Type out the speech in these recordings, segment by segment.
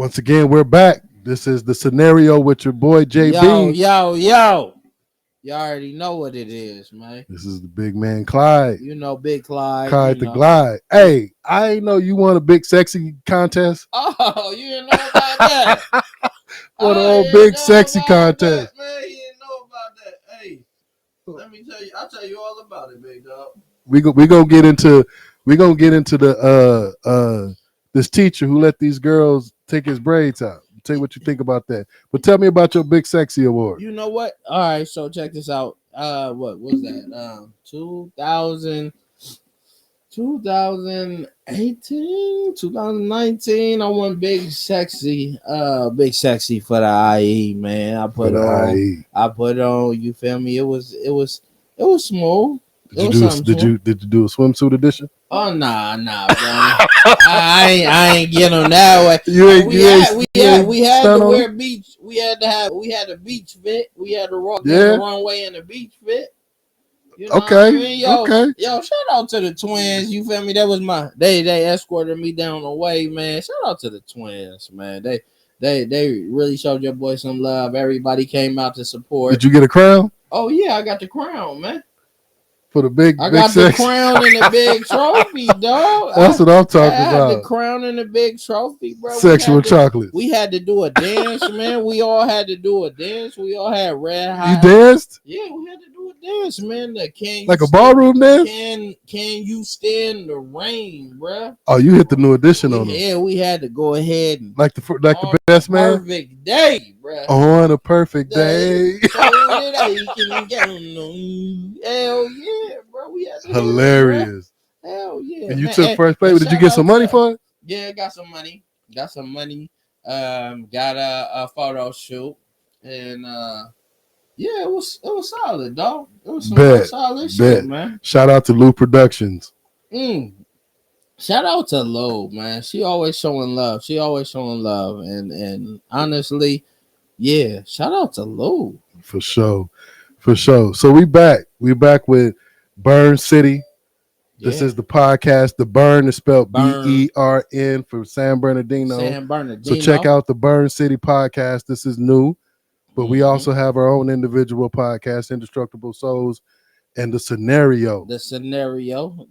Once again, we're back. This is the scenario with your boy JB. Yo. You already know what it is, man. This is the big man Clyde. You know, Big Clyde. Clyde the Glide. Hey, I ain't know you won a big sexy contest. Oh, you didn't know about that. What an old big sexy contest. That, man, you didn't know about that. Hey, let me tell you. I'll tell you all about it, big dog. We gonna get into the this teacher who let these girls take his braids out. Tell you what you think about that. But tell me about your big sexy award. You know what? All right, so check this out. What was that? 2018, 2019. I won big sexy for the IE, man. I put on. You feel me? It was smooth. Did you do a swimsuit edition? Oh nah, bro. I ain't get on that way. We had to wear beach. We had a beach fit. We had to rock the runway in the beach fit. You know what I mean? Yo, shout out to the twins. You feel me? That was they escorted me down the way, man. Shout out to the twins, man. They really showed your boy some love. Everybody came out to support. Did you get a crown? Oh yeah, I got the crown, man. For the big, I got the crown and the big trophy, dog. That's what I'm talking about. The crown and the big trophy, bro. Sexual chocolate. We had to do a dance, man. We all had to do a dance. We all had red hot. You danced? Yeah, we had to do a dance, man. Like a ballroom dance? Can you stand the rain, bro? Oh, you hit the new edition on it. Yeah, we had to go ahead and like the best man. Perfect day, bro. On a perfect day. Hell yeah, bro. We had hilarious. Hell yeah. And you took first place. Did you get some money for it? Yeah, got some money. Got a photo shoot, and yeah, it was solid, dog. It was some solid shit, man. Shout out to Lou Productions. Shout out to Lo, man. She always showing love. And honestly, yeah, shout out to Lo. For sure. So we back with Burn City. This is the podcast. The Burn is spelled BERN for San Bernardino. So check out the Burn City podcast. This is new, but we also have our own individual podcast, Indestructible Souls, and the Scenario. The CENARIO.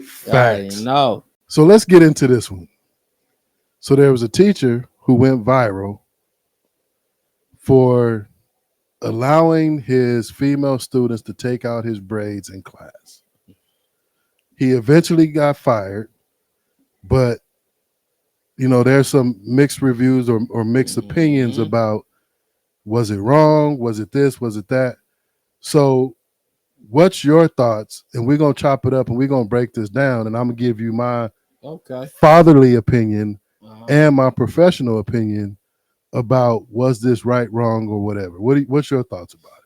Facts. No. So let's get into this one. So there was a teacher who went viral for allowing his female students to take out his braids in class. He eventually got fired, but there's some mixed reviews or mixed opinions about, was it wrong? Was it this? Was it that? So what's your thoughts? And we're going to chop it up and we're going to break this down. And I'm going to give you my fatherly opinion and my professional opinion about was this right, wrong, or whatever. What's your thoughts about it?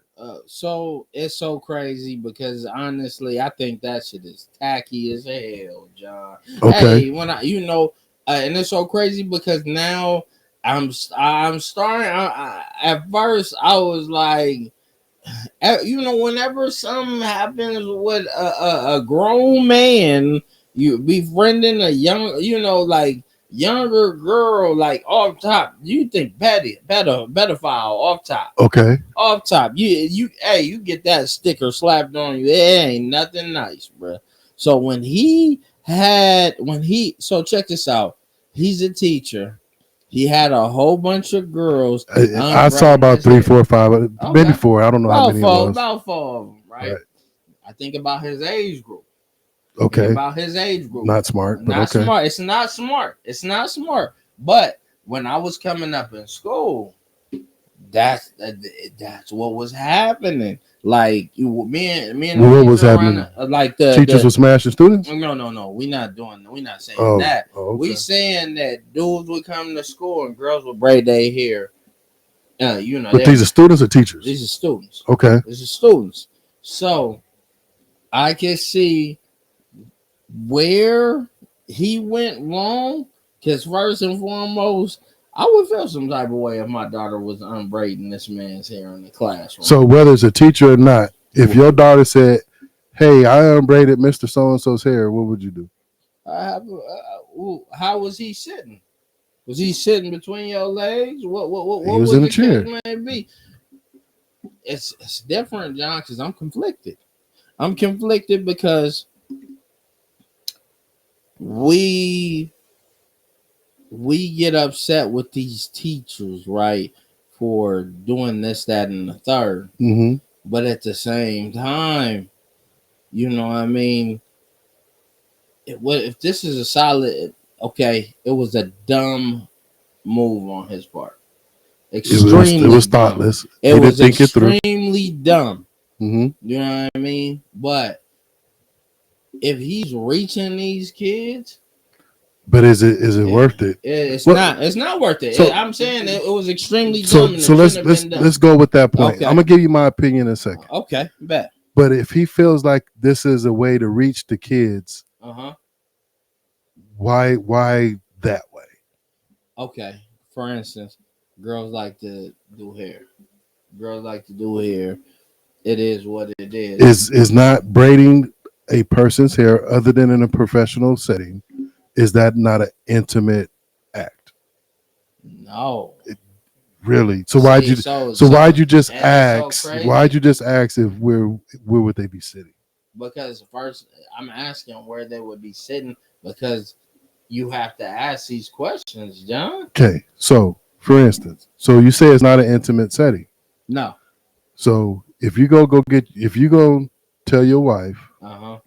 So it's so crazy because honestly, I think that shit is tacky as hell, John. Okay. Hey, when and it's so crazy because now I'm starting. At first, I was like, whenever something happens with a grown man, you befriending a young, younger girl, like off top, you think pedophile off top. Okay. Off top. You get that sticker slapped on you. It ain't nothing nice, bro. So so check this out. He's a teacher. He had a whole bunch of girls. I saw about 3, 4, 5, maybe 4. I don't know how many it was. About 4 of them, right? I think about his age group. Okay. About his age group. Not smart. But smart. It's not smart. But when I was coming up in school, that's what was happening. Like me and what was happening? Like the teachers were smashing students? No. We're not saying that. Okay. We saying that dudes would come to school and girls would braid their hair. But these are students or teachers? These are students. Okay. These are students. So I can see where he went wrong, because first and foremost, I would feel some type of way if my daughter was unbraiding this man's hair in the classroom. So whether it's a teacher or not, if your daughter said, hey, I unbraided Mr. So-and-so's hair, what would you do? How was he sitting? Was he sitting between your legs? What He was in a chair. May be? It's different, John, because I'm conflicted. I'm conflicted because we get upset with these teachers, right, for doing this, that, and the third. Mm-hmm. But at the same time, you know what I mean? If this is a solid, okay, it was a dumb move on his part. Extremely it was thoughtless. It was extremely dumb. Mm-hmm. You know what I mean? But if he's reaching these kids, but is it worth it? It's not. It's not worth it. So, I'm saying it was extremely dumb. So let's go with that point. Okay. I'm gonna give you my opinion in a second. Okay, bet. But if he feels like this is a way to reach the kids, why that way? Okay. For instance, girls like to do hair. Girls like to do hair. It is what it is. Is not braiding a person's hair other than in a professional setting? Is that not an intimate act? No. Really? So why'd you just ask? Why'd you just ask if where would they be sitting? Because first I'm asking where they would be sitting because you have to ask these questions, John. Okay. So for instance, so you say it's not an intimate setting. No. So if you go tell your wife, I'm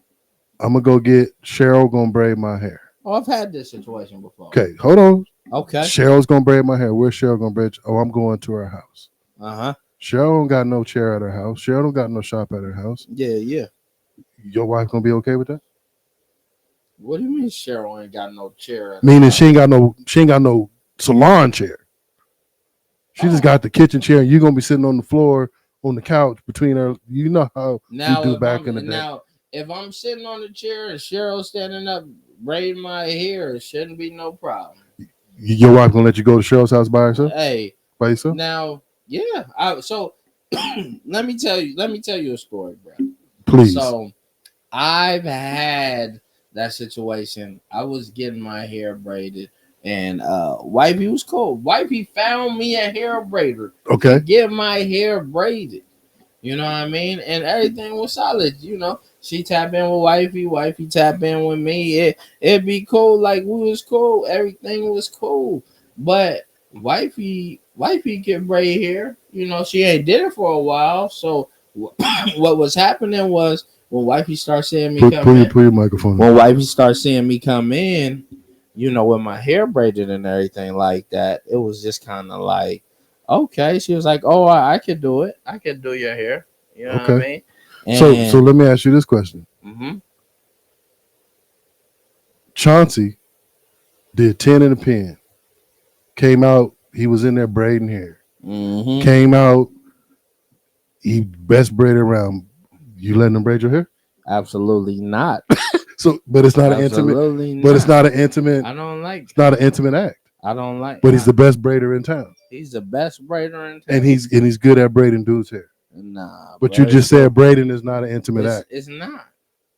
gonna go get Cheryl gonna braid my hair. Oh, I've had this situation before. Okay, hold on. Okay. Cheryl's gonna braid my hair. Where's Cheryl gonna braid? Oh, I'm going to her house. Cheryl don't got no chair at her house. Cheryl don't got no shop at her house. Yeah. Your wife gonna be okay with that? What do you mean Cheryl ain't got no chair? Meaning she ain't got no salon chair. She just got the kitchen chair, and you're gonna be sitting on the floor on the couch between her. You know how we do back in the day. Now, if I'm sitting on the chair and Cheryl standing up braiding my hair, it shouldn't be no problem. Your wife gonna let you go to Cheryl's house by herself? Hey, by yourself? Now, yeah. So let me tell you a story, bro. Please. So I've had that situation. I was getting my hair braided, and wifey was cool. Wifey found me a hair braider. Okay. To get my hair braided. You know what I mean? And everything was solid. You know, she tap in with wifey tap in with me. It'd be cool. Like we was cool. Everything was cool. But wifey can braid hair. You know, she ain't did it for a while. So what was happening was when wifey started seeing me come in. Put your microphone. When wifey started seeing me come in, you know, with my hair braided and everything like that, it was just kind of like, okay. She was like, oh, I could do it. I could do your hair. You know what I mean? And so let me ask you this question. Chauncey did 10 in a pen. Came out, he was in there braiding hair. Came out, he best braided around. You letting him braid your hair? Absolutely not. So, but it's not an intimate. But it's not an intimate. I don't like. It's not an intimate act. I don't like. But he's the best braider in town. He's the best braider in town. And he's good at braiding dudes' hair. Nah. But you just said braiding is not an intimate act. It's not.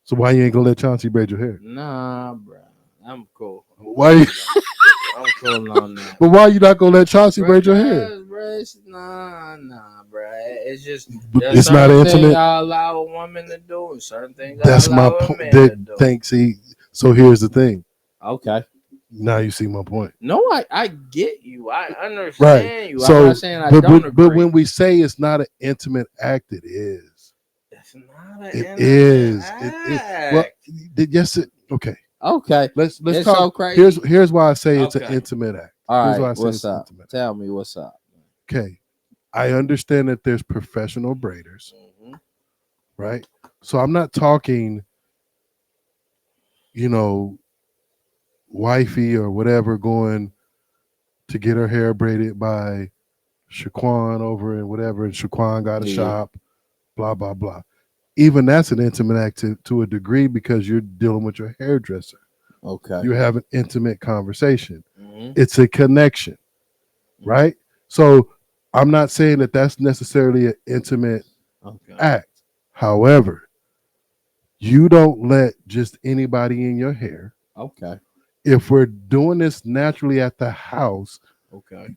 So why you ain't gonna let Chauncey braid your hair? Nah, bro. I'm cool. Why? I'm cool on that. But why you not gonna let Chauncey braid your hair? Nah, bro. It's just it's not intimate. I allow a woman to do, and certain things. That's my point. Thanks. So here's the thing. Okay. Now you see my point. No, I get you. I understand you. So, I'm not saying I don't agree. But when we say it's not an intimate act, it is. It's not an intimate act. Well, yes. Okay. Okay. Let's it's talk. So crazy. Here's why I say it's an intimate act. All right. What's up? Tell me what's up. Okay. I understand that there's professional braiders, right? So I'm not talking, you know, wifey or whatever going to get her hair braided by Shaquan over and whatever, and Shaquan got a shop, blah, blah, blah. Even that's an intimate act to a degree because you're dealing with your hairdresser. Okay. You have an intimate conversation. It's a connection, right? So I'm not saying that that's necessarily an intimate act. However, You don't let just anybody in your hair. Okay. If we're doing this naturally at the house, Okay.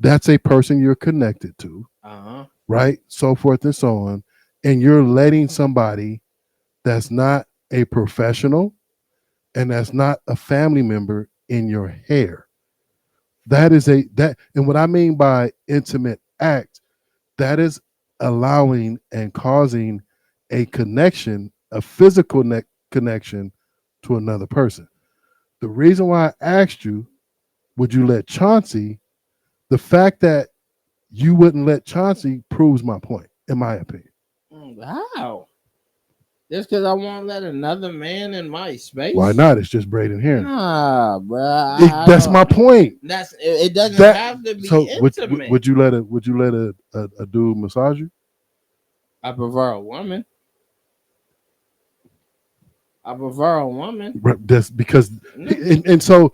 that's a person you're connected to, Uh-huh. right? So forth and so on. And you're letting somebody that's not a professional and that's not a family member in your hair. That is and what I mean by intimate act, that is allowing and causing a connection, a physical connection to another person. The reason why I asked you, would you let Chauncey, the fact that you wouldn't let Chauncey proves my point, in my opinion. How? Just because I won't let another man in my space? Why not? It's just braiding hair. Nah, bro. That's my point. It doesn't have to be so intimate. Would you let a dude massage you? I prefer a woman. I prefer a woman. That's because, and so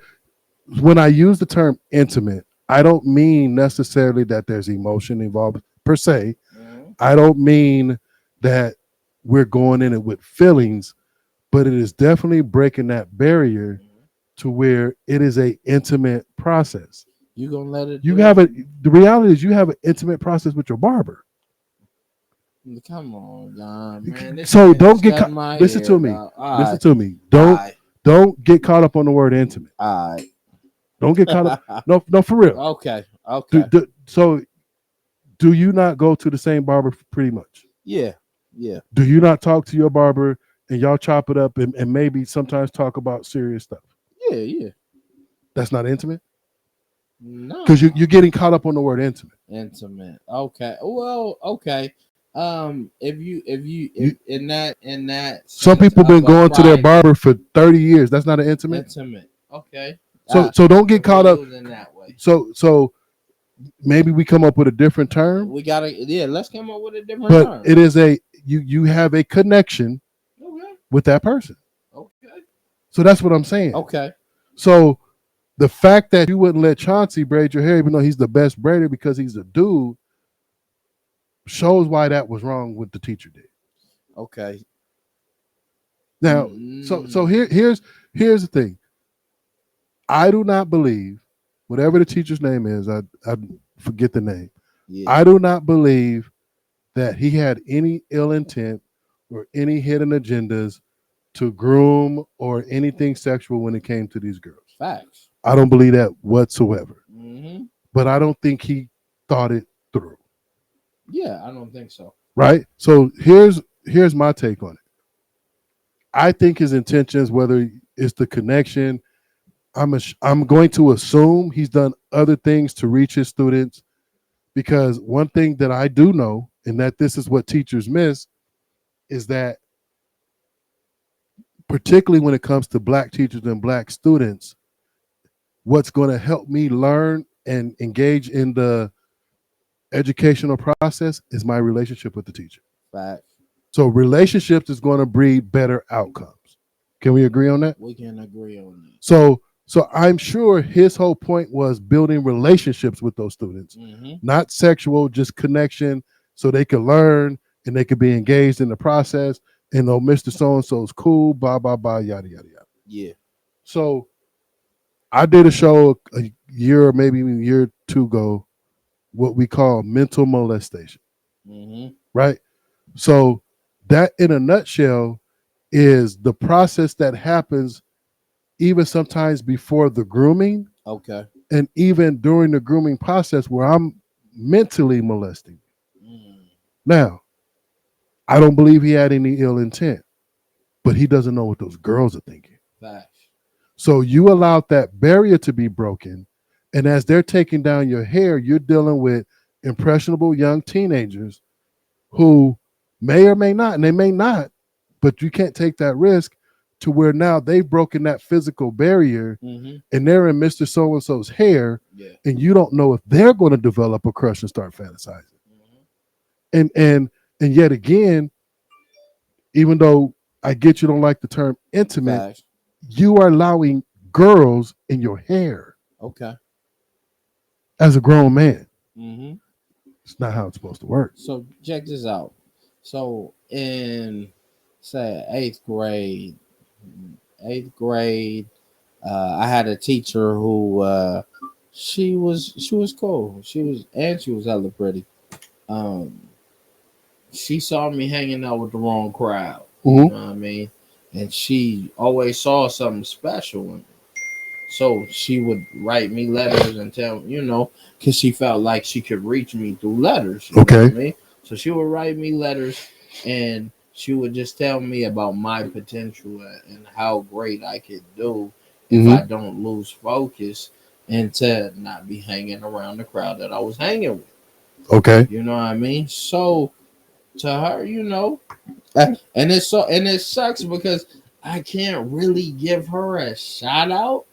when I use the term intimate, I don't mean necessarily that there's emotion involved per se. Mm-hmm. I don't mean that we're going in it with feelings, but it is definitely breaking that barrier to where it is a intimate process. You gonna let it? The reality is you have an intimate process with your barber. Come on, John, man. So don't get caught. Listen to me. Listen to me. Don't get caught up on the word intimate. All right. Don't get caught up. No, for real. Okay. So do you not go to the same barber pretty much? Yeah. Do you not talk to your barber and y'all chop it up and maybe sometimes talk about serious stuff? Yeah. That's not intimate? No. Because you're getting caught up on the word intimate. Intimate. Okay. Well, okay. If in that some people been going to their barber for 30 years. That's not an intimate. Okay. So don't get caught up in that way. So maybe we come up with a different term. Let's come up with a different term. But it is you have a connection with that person. Okay. So that's what I'm saying. Okay. So the fact that you wouldn't let Chauncey braid your hair, even though he's the best braider because he's a dude, shows why that was wrong what the teacher did. Okay. Now, so here's the thing. I do not believe, whatever the teacher's name is, I forget the name. Yeah. I do not believe that he had any ill intent or any hidden agendas to groom or anything sexual when it came to these girls. Facts. I don't believe that whatsoever. Mm-hmm. But I don't think he thought it through. Yeah, I don't think so. Right? So here's my take on it. I think his intentions, whether it's the connection, I'm going to assume he's done other things to reach his students, because one thing that I do know, and that this is what teachers miss, is that particularly when it comes to Black teachers and Black students, what's going to help me learn and engage in the educational process is my relationship with the teacher. Facts. So relationships is going to breed better outcomes. Can we agree on that? We can agree on that. So I'm sure his whole point was building relationships with those students, not sexual, just connection, so they could learn and they could be engaged in the process. And oh, Mr. So-and-so's cool, blah, blah, blah, yada, yada, yada. Yeah. So I did a show a year or maybe a year or two ago, what we call mental molestation. Right? So that in a nutshell is the process that happens even sometimes before the grooming. Okay. And even during the grooming process where I'm mentally molesting. Now, I don't believe he had any ill intent, but he doesn't know what those girls are thinking. Facts. So you allowed that barrier to be broken. And as they're taking down your hair, you're dealing with impressionable young teenagers who may or may not, and they may not, but you can't take that risk to where now they've broken that physical barrier and they're in Mr. So-and-so's hair, and you don't know if they're going to develop a crush and start fantasizing. And yet again, even though I get you don't like the term intimate, Facts. You are allowing girls in your hair. Okay. As a grown man. It's not how it's supposed to work. So check this out. So in say eighth grade. Eighth grade. I had a teacher who she was cool. She was hella pretty. Um, she saw me hanging out with the wrong crowd. You know what I mean? And she always saw something special in me. So she would write me letters and tell, because she felt like she could reach me through letters. You know what I mean? So she would write me letters and she would just tell me about my potential and how great I could do if I don't lose focus and to not be hanging around the crowd that I was hanging with. Okay. You know what I mean? So to her, and it sucks because I can't really give her a shout out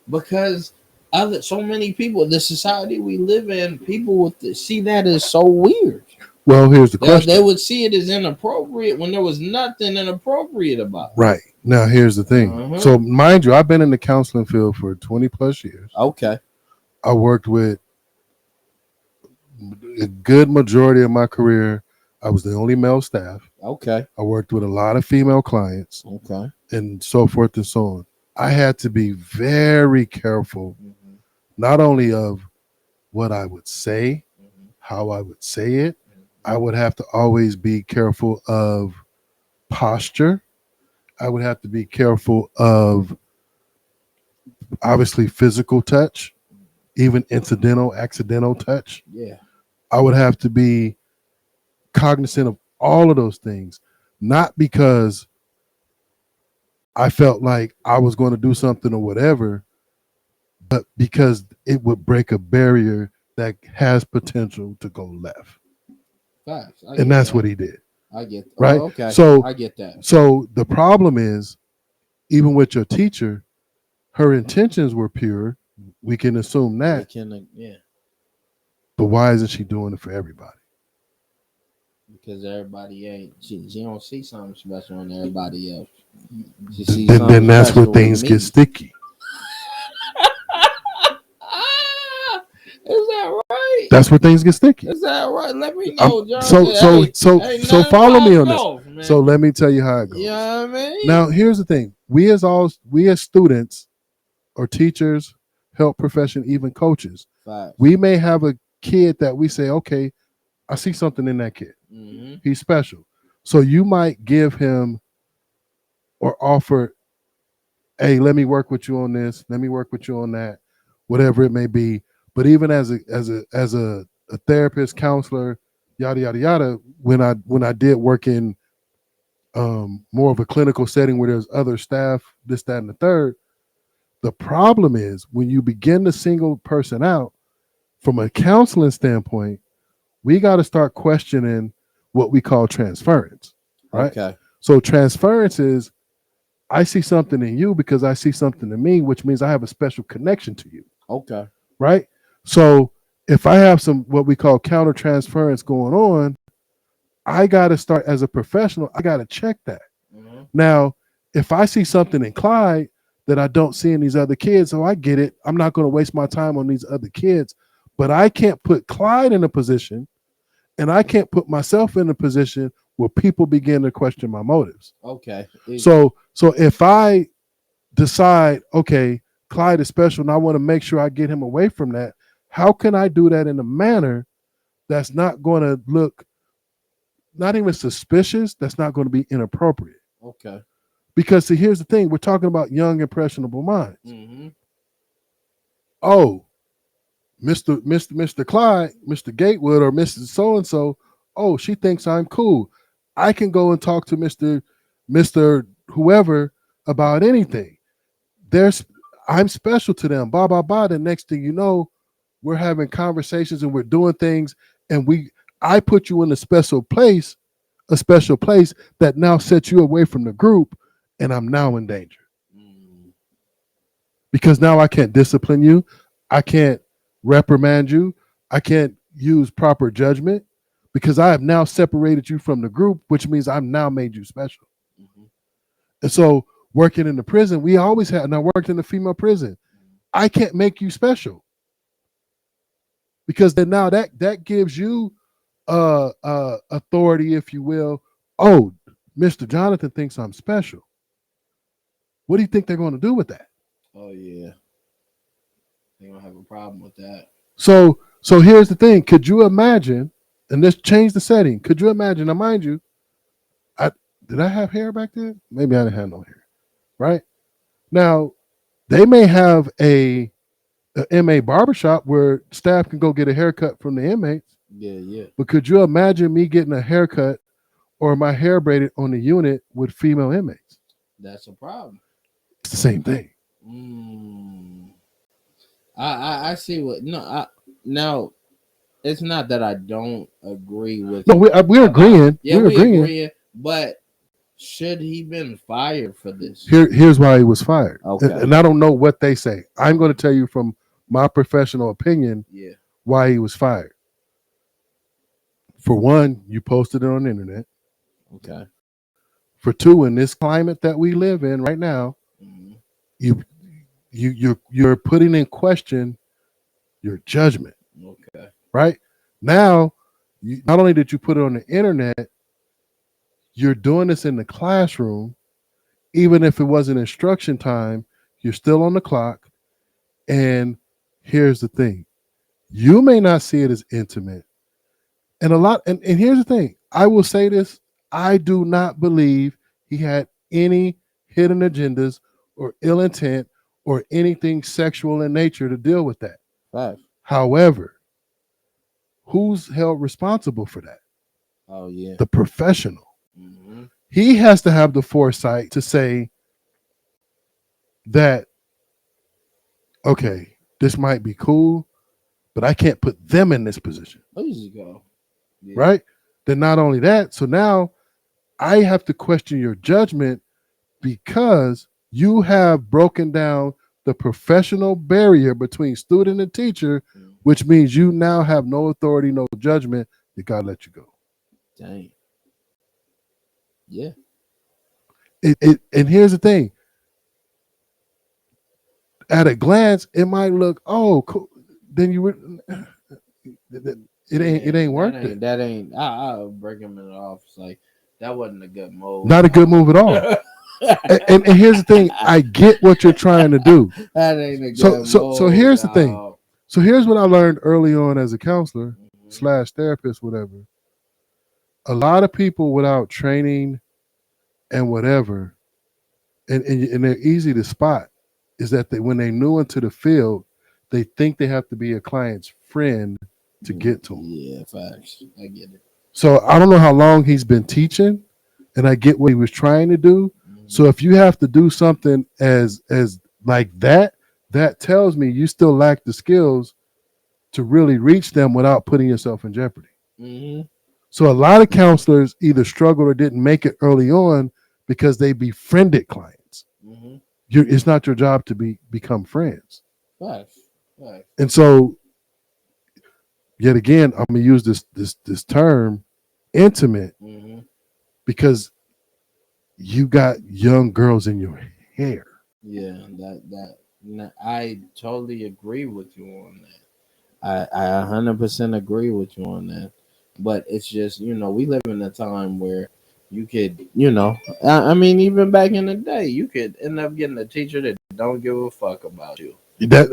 because other so many people, the society we live in, people would see that as so weird. Well, here's the question. They would see it as inappropriate when there was nothing inappropriate about it. Right. Now, here's the thing. So, mind you, I've been in the counseling field for 20 plus years. Okay. I worked with a good majority of my career. I was the only male staff. Okay. I worked with a lot of female clients. Okay. And so forth and so on. I had to be very careful, not only of what I would say, how I would say it. I would have to always be careful of posture. I would have to be careful of obviously physical touch, even incidental, accidental touch. Yeah. I would have to be cognizant of all of those things, not because I felt like I was going to do something or whatever, but because it would break a barrier that has potential to go left. Facts. And that's what he did. I get that. Right. Oh, okay. So I get that. So the problem is, even with your teacher, her intentions were pure. We can assume that. Yeah. But why isn't she doing it for everybody? Because everybody ain't. She don't see something special in everybody else. Then that's where things get sticky. Is that right? That's where things get sticky. Is that right? Let me know, John. So follow me on this. Man. So let me tell you how it goes. You know what I mean? Now, here's the thing: we as students, or teachers, health profession, even coaches, we may have a kid that we say, okay, I see something in that kid. Mm-hmm. He's special. So you might give him or offer, hey, let me work with you on this. Let me work with you on that, whatever it may be. But even as a therapist, counselor, yada yada yada, when I did work in more of a clinical setting where there's other staff, this, that, and the third, the problem is when you begin to single person out from a counseling standpoint, we got to start questioning what we call transference, right? Okay. So transference is, I see something in you because I see something in me, which means I have a special connection to you. Okay. Right? So if I have some what we call counter transference going on, I got to start as a professional, I got to check that. Mm-hmm. Now, if I see something in Clyde that I don't see in these other kids, so I get it. I'm not going to waste my time on these other kids, but I can't put Clyde in a position and I can't put myself in a position where people begin to question my motives. Okay. So if I decide, okay, Clyde is special and I want to make sure I get him away from that, how can I do that in a manner that's not going to look not even suspicious, that's not going to be inappropriate? Okay. Because see, here's the thing, we're talking about young, impressionable minds. Mm-hmm. Oh, Mr. Clyde, Mr. Gatewood, or Mrs. So-and-so, oh, she thinks I'm cool. I can go and talk to Mr. whoever about anything. I'm special to them, blah, blah, blah. The next thing you know, we're having conversations and we're doing things, and I put you in a special place that now sets you away from the group, and I'm now in danger. Because now I can't discipline you. I can't reprimand you. I can't use proper judgment because I have now separated you from the group, which means I've now made you special. Mm-hmm. And so working in the prison, we always had, and I worked in the female prison, I can't make you special. Because then now that gives you authority, if you will. Oh, Mr. Jonathan thinks I'm special. What do you think they're going to do with that? Oh yeah, they don't have a problem with that. So here's the thing. Could you imagine? And let's change the setting. Could you imagine? Now, mind you, did I have hair back then? Maybe I didn't have no hair. Right now, they may have a MA barbershop where staff can go get a haircut from the inmates. Yeah. But could you imagine me getting a haircut or my hair braided on the unit with female inmates? That's a problem. It's the same thing. I see what now. It's not that I don't agree with. No, we're agreeing. Yeah, we're agreeing. But should he been fired for this? Here's why he was fired. Okay. And I don't know what they say. I'm going to tell you from my professional opinion. Yeah. Why he was fired. For one, you posted it on the internet. Okay. For two, in this climate that we live in right now, you're putting in question your judgment. Okay. Right now, not only did you put it on the internet, you're doing this in the classroom. Even if it wasn't instruction time, you're still on the clock. And here's the thing. You may not see it as intimate. And here's the thing. I will say this. I do not believe he had any hidden agendas or ill intent or anything sexual in nature to deal with that. Right. However, who's held responsible for that? Oh, yeah. The professional. Mm-hmm. He has to have the foresight to say that, okay, this might be cool, but I can't put them in this position. Easy go. Yeah. Right? Then not only that, so now I have to question your judgment because you have broken down the professional barrier between student and teacher, which means you now have no authority, no judgment. You gotta let you go. Dang. Yeah. And here's the thing. At a glance, it might look, oh, cool. Then you would. It ain't worth it. That ain't. I'll break him in off. It's like that wasn't a good move. Not a good move at all. and here's the thing. I get what you're trying to do. That ain't a good move. So here's the thing. So here's what I learned early on as a counselor / therapist, whatever. A lot of people without training and whatever, and they're easy to spot, is that when they're new into the field, they think they have to be a client's friend to get to them. Yeah, facts. I get it. So I don't know how long he's been teaching, and I get what he was trying to do. Mm-hmm. So if you have to do something as like that, that tells me you still lack the skills to really reach them without putting yourself in jeopardy. Mm-hmm. So a lot of counselors either struggled or didn't make it early on because they befriended clients. Mm-hmm. It's not your job to become friends. Right. And so, yet again, I'm gonna use this term, intimate, because you got young girls in your hair. Yeah, I totally agree with you on that. I 100% agree with you on that. But it's just, we live in a time where you could, I mean, even back in the day, you could end up getting a teacher that don't give a fuck about you. Yeah.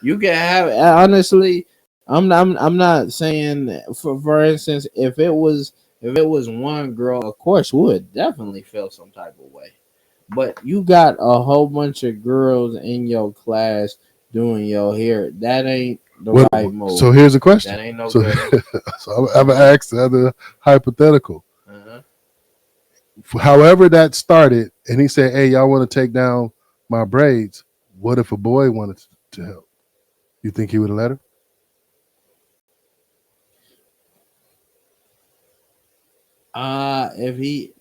You can have, honestly, I'm not saying, for instance, if it was one girl, of course, would definitely feel some type of way. But you got a whole bunch of girls in your class doing your hair. That ain't the right move. So here's a question. That ain't no good. So I'm going to ask the other hypothetical. However that started, and he said, hey, y'all want to take down my braids. What if a boy wanted to help? You think he would have let her? If he,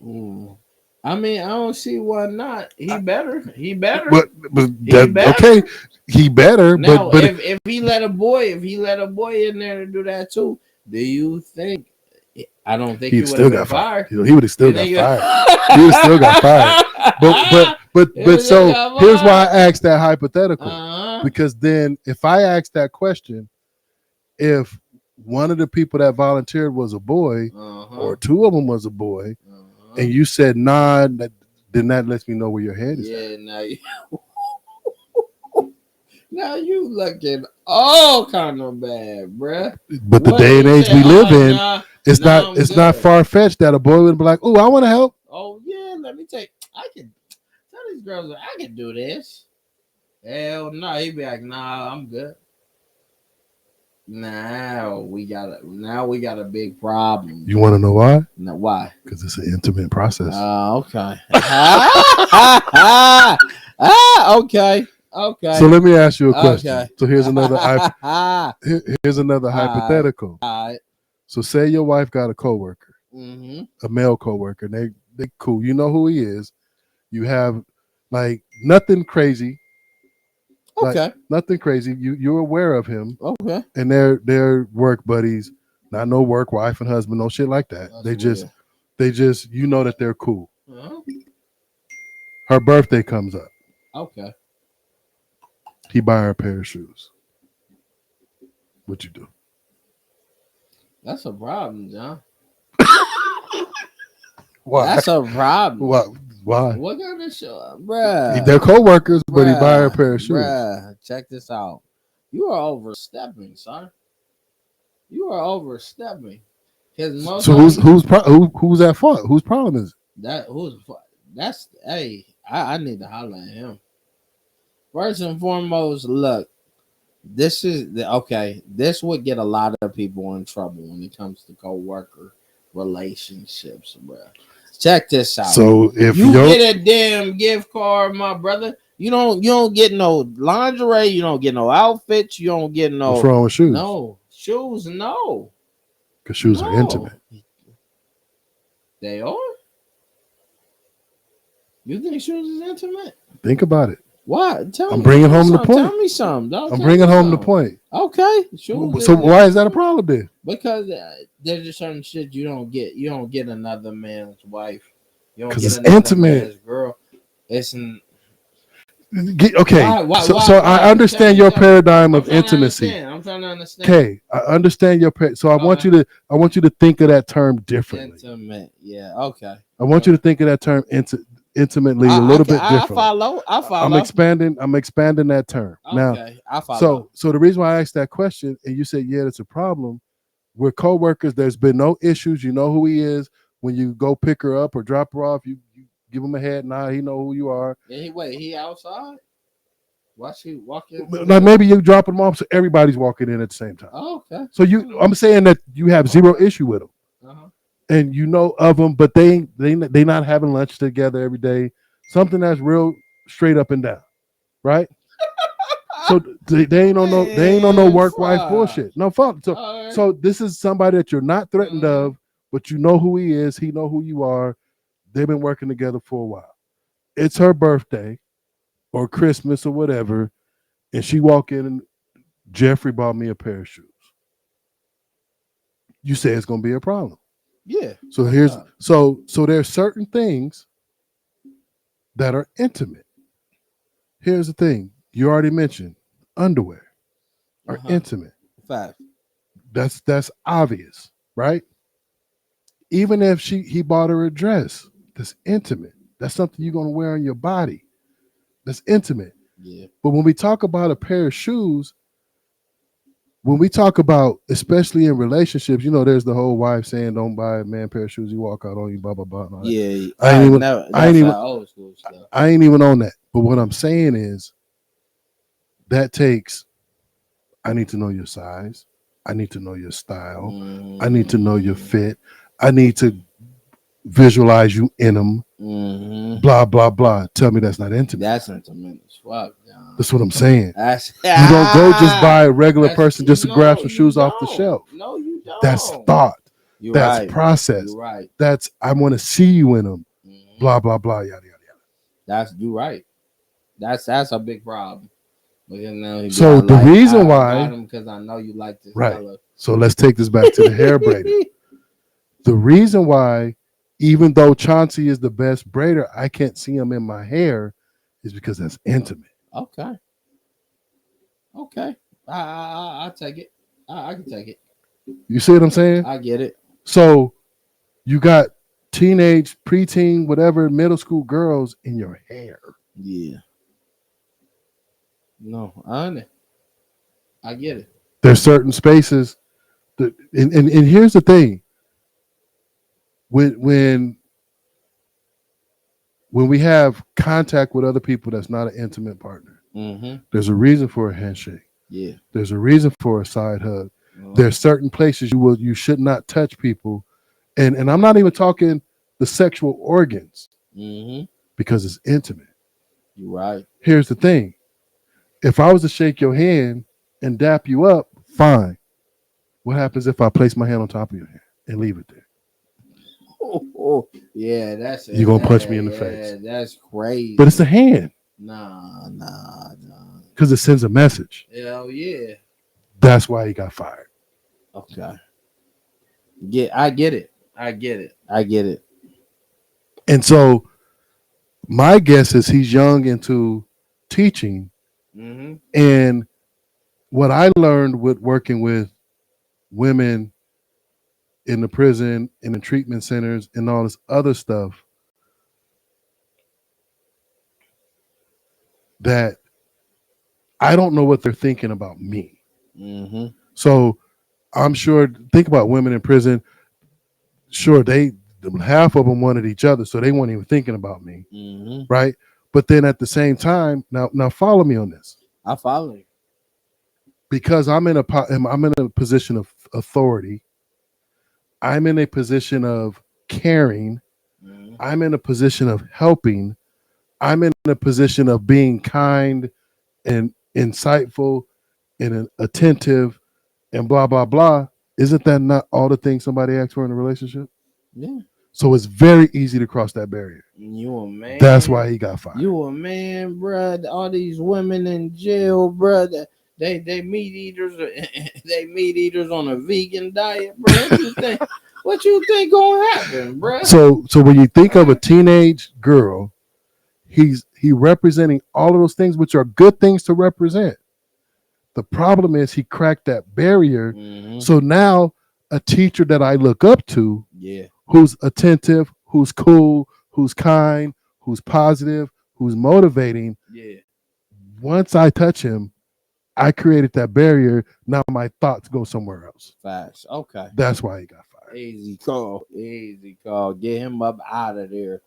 I mean, I don't see why not. He better. But he better. Okay, he better. Now, but if he let a boy in there to do that too, do you think? I don't think he would have got fired. He would have still got fired. He would have still got fired. But so here's why I asked that hypothetical. Because then if I ask that question, if one of the people that volunteered was a boy, or two of them was a boy, and you said nah, then that lets me know where your head is at. Now you looking all kind of bad, bruh. But the day and age we live in, it's not far fetched that a boy would be like, "Oh, I want to help." Oh yeah, let me I can tell these girls I can do this. Hell no, he'd be like, nah, I'm good. Now we got a big problem. You want to know why? No, why? Because it's an intimate process. Okay. Okay. Okay. So let me ask you a question. Okay. So here's another hypothetical. All right. So say your wife got a coworker, a male coworker, and they cool. You know who he is. You have like nothing crazy. Okay. Like, nothing crazy. You're aware of him. Okay. And they're work buddies. Not no work wife and husband, no shit like that. That's they just you know that they're cool. Uh-huh. Her birthday comes up. Okay. He buy her a pair of shoes. What you do? That's a problem, John. Why? That's a problem. Why? What kind of show, bruh? They're co-workers, but he buy her a pair of shoes. Bruh, check this out. You are overstepping, son. You are overstepping. So who's at fault? Whose problem is it? I need to holler at him. First and foremost, look, this would get a lot of people in trouble when it comes to co-worker relationships, bruh. Check this out. So if you get a damn gift card, my brother, you don't get no lingerie, you don't get no outfits, you don't get no. What's wrong with shoes? No shoes, no. Because shoes are intimate. They are. You think shoes is intimate? Think about it. Why? I'm bringing home the point. Tell me something. I'm bringing home the point. Okay. So why is that a problem then? Because there's just certain shit you don't get. You don't get another man's wife. You don't get it's another intimate. Man's girl. It's okay. Why? I understand your paradigm of intimacy. I'm trying to understand. Okay, I understand your so I want you to think of that term differently. Intimate. Yeah. Okay. I want you to think of that term intimately a little bit different. I follow. I'm expanding that term. Okay, now, I follow. So the reason why I asked that question and you said, yeah, it's a problem. We're co-workers. There's been no issues. You know who he is. When you go pick her up or drop her off, you give him a head nod. He know who you are. He outside? Why she walking? Like maybe you drop him off so everybody's walking in at the same time. Oh, okay. So I'm saying that you have zero issue with him. Uh-huh. And you know of them, but they not having lunch together every day. Something that's real straight up and down, right? So they ain't on no work wife bullshit. No fun. So this is somebody that you're not threatened of, but you know who he is. He know who you are. They've been working together for a while. It's her birthday or Christmas or whatever, and she walk in and Jeffrey bought me a pair of shoes. You say it's gonna be a problem. Yeah. So so there's certain things that are intimate. Here's the thing. You already mentioned underwear are intimate. Fact. That's obvious, right? Even if he bought her a dress, that's intimate. That's something you're gonna wear on your body. That's intimate. Yeah. But when we talk about a pair of shoes, when we talk about, especially in relationships, there's the whole wife saying, "Don't buy a man pair of shoes. You walk out on you, blah blah blah." Yeah, I ain't even on that. But what I'm saying is, that takes. I need to know your size. I need to know your style. I need to know your fit. I need to visualize you in them. Blah blah blah. Tell me that's not intimate. That's intimate as fuck. That's what I'm saying. You don't go just buy a regular person just to grab some shoes off the shelf. No, you don't. That's thought. That's process. You're right. That's I want to see you in them. Blah blah blah. Yada yada yada. You're right. That's a big problem. So the reason why, because I know you like this. Right. Color. So let's take this back to the hair braiding. The reason why, even though Chauncey is the best braider, I can't see him in my hair, is because that's intimate. Okay. I take it. I can take it. You see what I'm saying? I get it. So you got teenage, preteen, whatever, middle school girls in your hair. Yeah. No, I get it. There's certain spaces that, and here's the thing: when we have contact with other people that's not an intimate partner, there's a reason for a handshake. Yeah. There's a reason for a side hug. There's certain places you should not touch people, and I'm not even talking the sexual organs because it's intimate. You're right. Here's the thing: if I was to shake your hand and dap you up, fine. What happens if I place my hand on top of your hand and leave it there? Oh, yeah, that's you're gonna punch me in the face. That's crazy. But it's a hand. Nah. Because it sends a message. Hell yeah. That's why he got fired. Okay. Yeah, I get it. And so my guess is he's young into teaching. And what I learned with working with women in the prison, in the treatment centers, and all this other stuff, that I don't know what they're thinking about me. So I'm sure, think about women in prison. Sure, half of them wanted each other, so they weren't even thinking about me, right? But then at the same time, now follow me on this. I follow you. Because I'm in a position of authority. I'm in a position of caring. I'm in a position of helping. I'm in a position of being kind and insightful and attentive and blah, blah, blah. Isn't that not all the things somebody asks for in a relationship? Yeah. So it's very easy to cross that barrier. You a man. That's why he got fired. You a man, bruh. All these women in jail, bruh. They meat eaters. They meat eaters on a vegan diet, bro. What you think? What you think gonna happen, bruh? So when you think of a teenage girl, he representing all of those things, which are good things to represent. The problem is he cracked that barrier. So now a teacher that I look up to, who's attentive, who's cool, who's kind, who's positive, who's motivating. Once I touch him, I created that barrier. Now my thoughts go somewhere else. Facts. Okay. That's why he got fired. Easy call. Get him up out of there.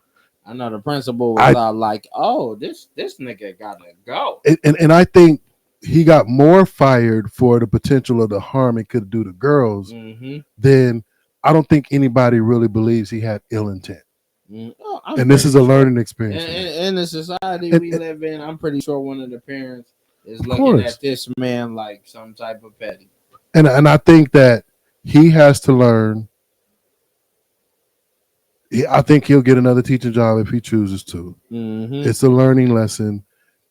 I know the principal was like, "Oh, this nigga gotta go." And I think he got more fired for the potential of the harm it could do to girls than I don't think anybody really believes he had ill intent. Oh, and this is a learning experience. In the society we live in, I'm pretty sure one of the parents is looking at this man like some type of petty. And I think that he has to learn. I think he'll get another teaching job if he chooses to. It's a learning lesson,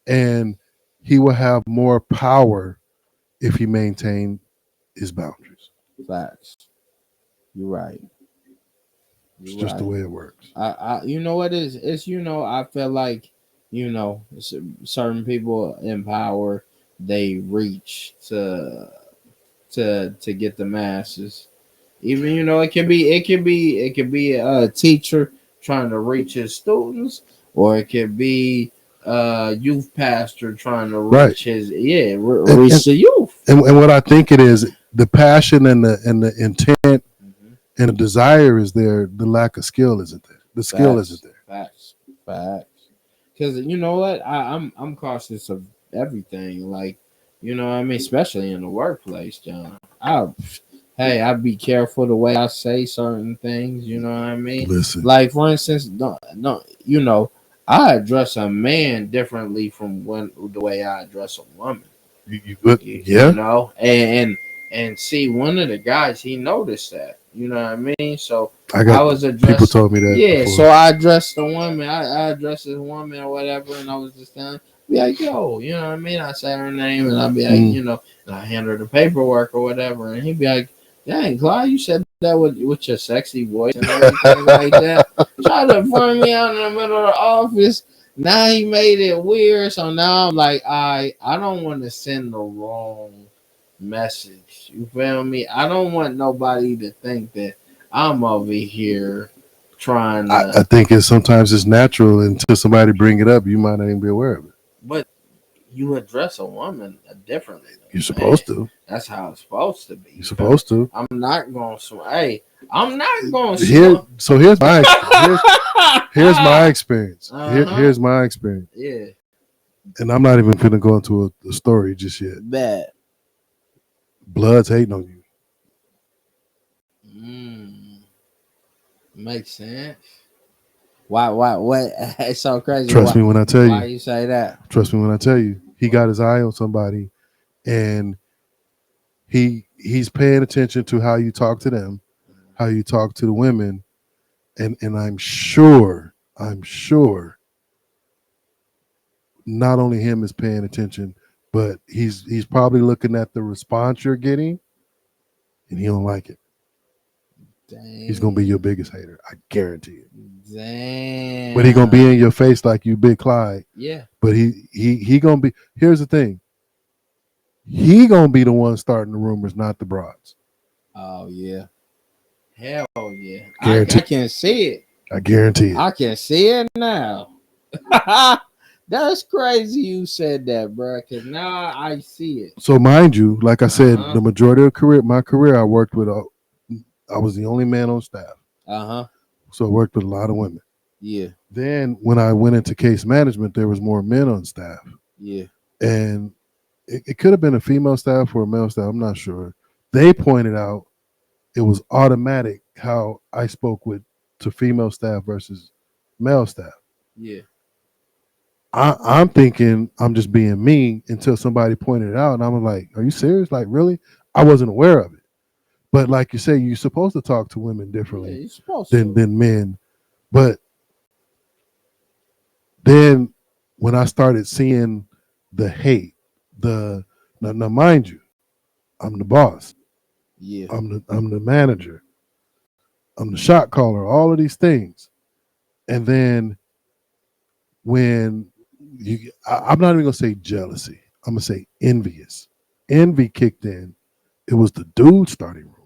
and he will have more power if he maintains his boundaries. Facts. You're right. It's just the way it works. You know what it is? It's, I feel like, certain people in power, they reach to get the masses. Even, it could be a teacher trying to reach his students, or it could be a youth pastor trying to reach reach the youth. And what I think it is, the passion and the intent and the desire is there. The lack of skill isn't there. The skill isn't there. Facts. Because you know what, I'm cautious of everything. Like, especially in the workplace, John. I'd be careful the way I say certain things. You know what I mean? Listen. Like, for instance, I address a man differently from the way I address a woman. And see, one of the guys, he noticed that. You know what I mean? So I was addressing. People told me that. Yeah, before. So I addressed the woman. I addressed this woman or whatever, and I was just be like, yo, you know what I mean? I say her name, and I'd be like, and I hand her the paperwork or whatever, and he'd be like, dang, Clyde, you said that with your sexy voice and everything like that. Try to find me out in the middle of the office. Now he made it weird, so now I'm like, I don't want to send the wrong message. You feel me? I don't want nobody to think that I'm over here trying to. I think sometimes it's natural until somebody bring it up. You might not even be aware of it. But you address a woman differently than You're a man. supposed to. That's how it's supposed to be. You're supposed to. I'm not going to. Hey, I'm not going to. So here's my experience. Here's my experience. Yeah. And I'm not even going to go into a story just yet. Bad. Blood's hating on you. Makes sense. Why? What? It's so crazy. Trust me when I tell you. Why you say that? Trust me when I tell you. He got his eye on somebody, and he's paying attention to how you talk to them, how you talk to the women, and I'm sure not only him is paying attention, but he's probably looking at the response you're getting, and he don't like it. Dang. He's gonna be your biggest hater. I guarantee it. Damn. But he gonna be in your face like you Big Clyde. Yeah. But he gonna be. Here's the thing. He gonna be the one starting the rumors, not the broads. Oh yeah. Hell yeah. I can see it. I guarantee it. I can see it now. That's crazy you said that, bro. Cause now I see it. So mind you, like I said, the majority of my career, I worked with I was the only man on staff. So I worked with a lot of women. Yeah. Then when I went into case management, there was more men on staff. Yeah. And it could have been a female staff or a male staff. I'm not sure. They pointed out it was automatic how I spoke to female staff versus male staff. Yeah. I'm thinking I'm just being mean until somebody pointed it out. And I'm like, are you serious? Like, really? I wasn't aware of it. But like you say, you're supposed to talk to women differently than men. But then when I started seeing the hate, now mind you, I'm the boss. Yeah. I'm the manager. I'm the shot caller, all of these things. And then when I'm not even gonna say jealousy, I'm gonna say envious. Envy kicked in. It was the dude starting rumors.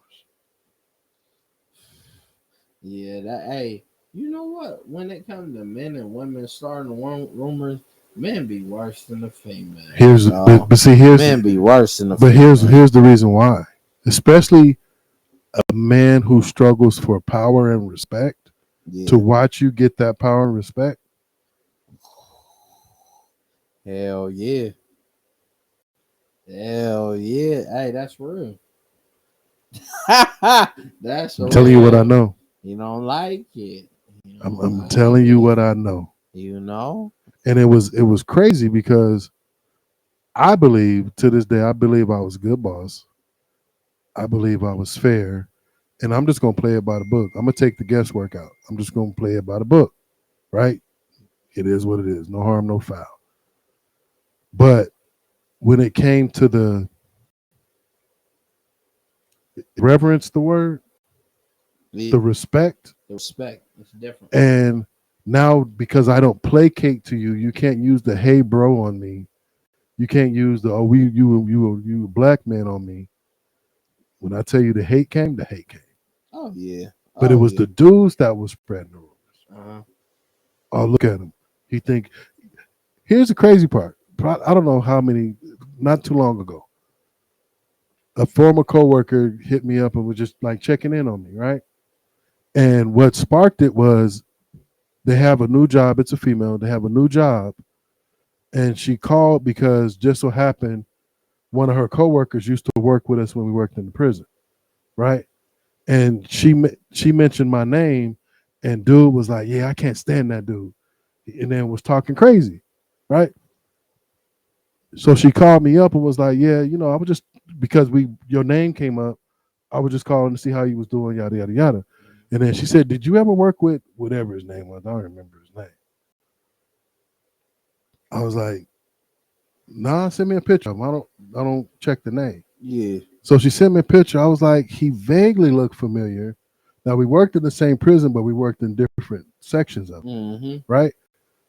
Yeah, hey, you know what? When it comes to men and women starting rumors, men be worse than the female. Here's men be worse than the female. But here's the reason why. Especially a man who struggles for power and respect, to watch you get that power and respect. Hell yeah. Hell yeah. Hey, that's real. That's I'm telling you what I know. You don't like it. I'm telling you what I know. You know? And it was crazy because I believe to this day, I believe I was a good boss. I believe I was fair. And I'm just going to play it by the book. I'm going to take the guesswork out. I'm just going to play it by the book, right? It is what it is. No harm, no foul. But when it came to the reverence, the word, the respect. The respect is different. And now because I don't placate to you, you can't use the hey bro on me. You can't use the you a black man on me. When I tell you the hate came, the hate came. Oh yeah. But it was the dudes that was spreading the rumors. Oh, look at him. Here's the crazy part. I don't know how many, not too long ago, a former coworker hit me up and was just like checking in on me, right? And what sparked it was they have a new job. It's a female. They have a new job. And she called because just so happened one of her coworkers used to work with us when we worked in the prison, right? And she mentioned my name, and dude was like, yeah, I can't stand that dude. And then was talking crazy, right? So she called me up and was like, yeah, I was just, because your name came up, I was just calling to see how you was doing, yada, yada, yada. And then she said, did you ever work with whatever his name was? I don't remember his name. I was like, nah, send me a picture of him. I don't check the name. Yeah. So she sent me a picture. I was like, he vaguely looked familiar. Now we worked in the same prison, but we worked in different sections of it, right?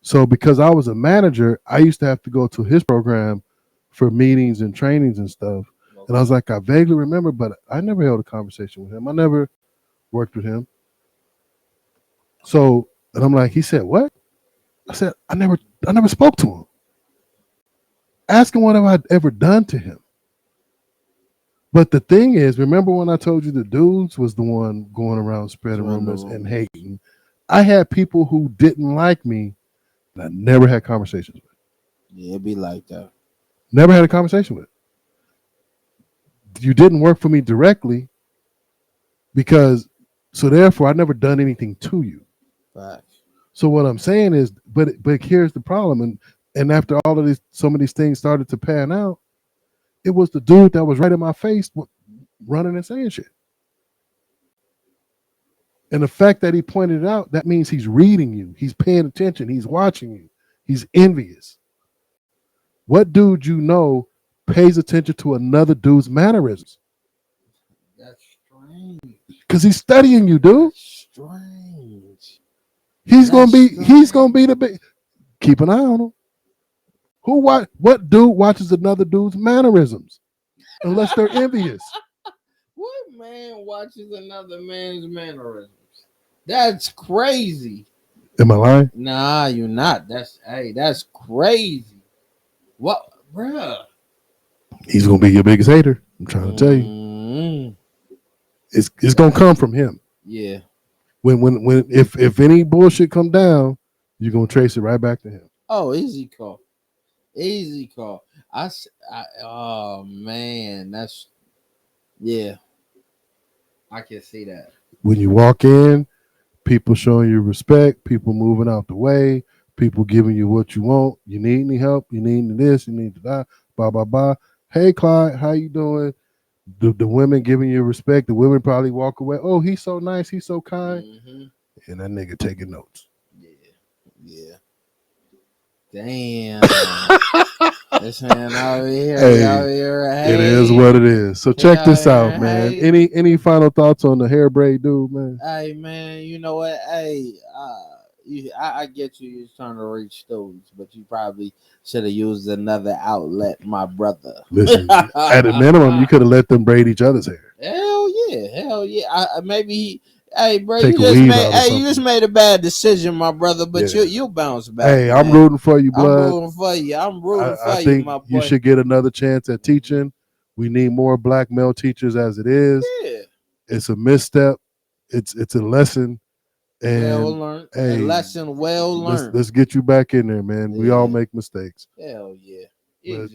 So because I was a manager, I used to have to go to his program for meetings and trainings and stuff. And I was like, I vaguely remember, but I never held a conversation with him. I never worked with him. So, and I'm like, he said, what? I said, I never spoke to him. Ask him what have I ever done to him. But the thing is, remember when I told you the dudes was the one going around spreading rumors and hating? I had people who didn't like me that I never had conversations with. Yeah, it'd be like that. Never had a conversation with. You didn't work for me directly because, so therefore I never done anything to you. Facts. So what I'm saying is, but here's the problem, and after all of these, some of these things started to pan out, it was the dude that was right in my face, running and saying shit. And the fact that he pointed it out, that means he's reading you, he's paying attention, he's watching you, he's envious. What dude you know pays attention to another dude's mannerisms? That's strange. Because he's studying you, dude. That's strange. He's gonna be the big. Keep an eye on him. What dude watches another dude's mannerisms? Unless they're envious. What man watches another man's mannerisms? That's crazy. Am I lying? Nah, you're not. That's crazy. What, bruh? He's gonna be your biggest hater. I'm trying to tell you. It's gonna come from him. Yeah. When if any bullshit come down, you're gonna trace it right back to him. Oh, easy call. Easy call. Oh man, yeah. I can see that. When you walk in, people showing you respect, people moving out the way, people giving you what you want. You need any help? You need any this? You need that? Blah blah blah. Hey Clyde, how you doing? The women giving you respect. The women probably walk away. Oh, he's so nice. He's so kind. Mm-hmm. And that nigga taking notes. Yeah. Damn. This man out here. Hey. It is what it is. So check this out, man. Hey. Any final thoughts on the hair braid dude, man? Hey, man, you know what? Hey, I get you. You're trying to reach students, but you probably should have used another outlet, my brother. Listen, at a minimum, you could have let them braid each other's hair. Hell yeah. Maybe. Hey, bro, you just made a bad decision, my brother, but you'll bounce back. Hey, man. I'm rooting for you, blood. I'm rooting for you, I think my boy. You should get another chance at teaching. We need more black male teachers as it is. Yeah. It's a misstep. It's a lesson. And well learned. Hey, a lesson well learned. Let's get you back in there, man. Yeah. We all make mistakes. Hell yeah.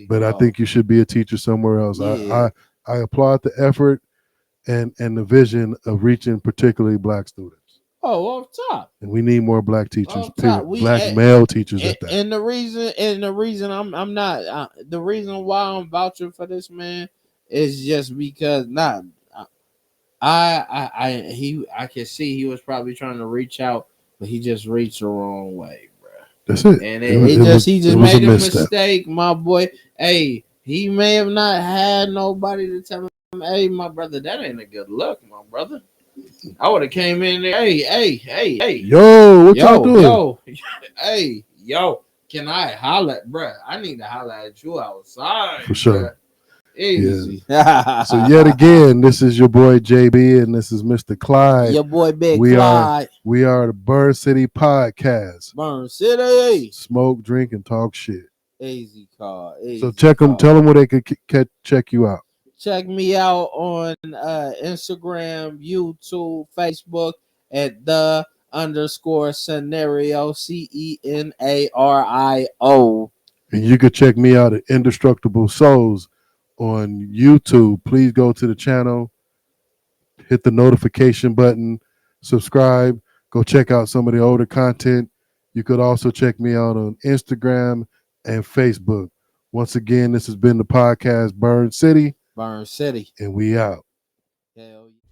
But I think you should be a teacher somewhere else. Yeah. I applaud the effort and the vision of reaching particularly black students. Oh, off top. And we need more black teachers, black male teachers at that. And the reason I'm not the reason why I'm vouching for this man is just because I can see he was probably trying to reach out, but he just reached the wrong way, bro. That's it. And he just made a mistake, my boy. Hey, he may have not had nobody to tell him, hey, my brother, that ain't a good look, my brother. I would have came in there. Hey. Yo, what y'all doing? Hey, can I holler, bro? I need to holler at you outside. For sure. Bruh. Easy. Yeah. So yet again, this is your boy JB and this is Mr. Clyde. Your boy Big Clyde. We are the Burn City Podcast. Burn City. Smoke, drink, and talk shit. Easy call. So check them. Tell them where they could check you out. Check me out on Instagram, YouTube, Facebook at _scenario CENARIO. And you could check me out at Indestructible Souls on YouTube. Please go to the channel, hit the notification button, subscribe, go check out some of the older content. You could also check me out on Instagram and Facebook. Once again, this has been the podcast Burn City. Burn City. And we out. Hell yeah.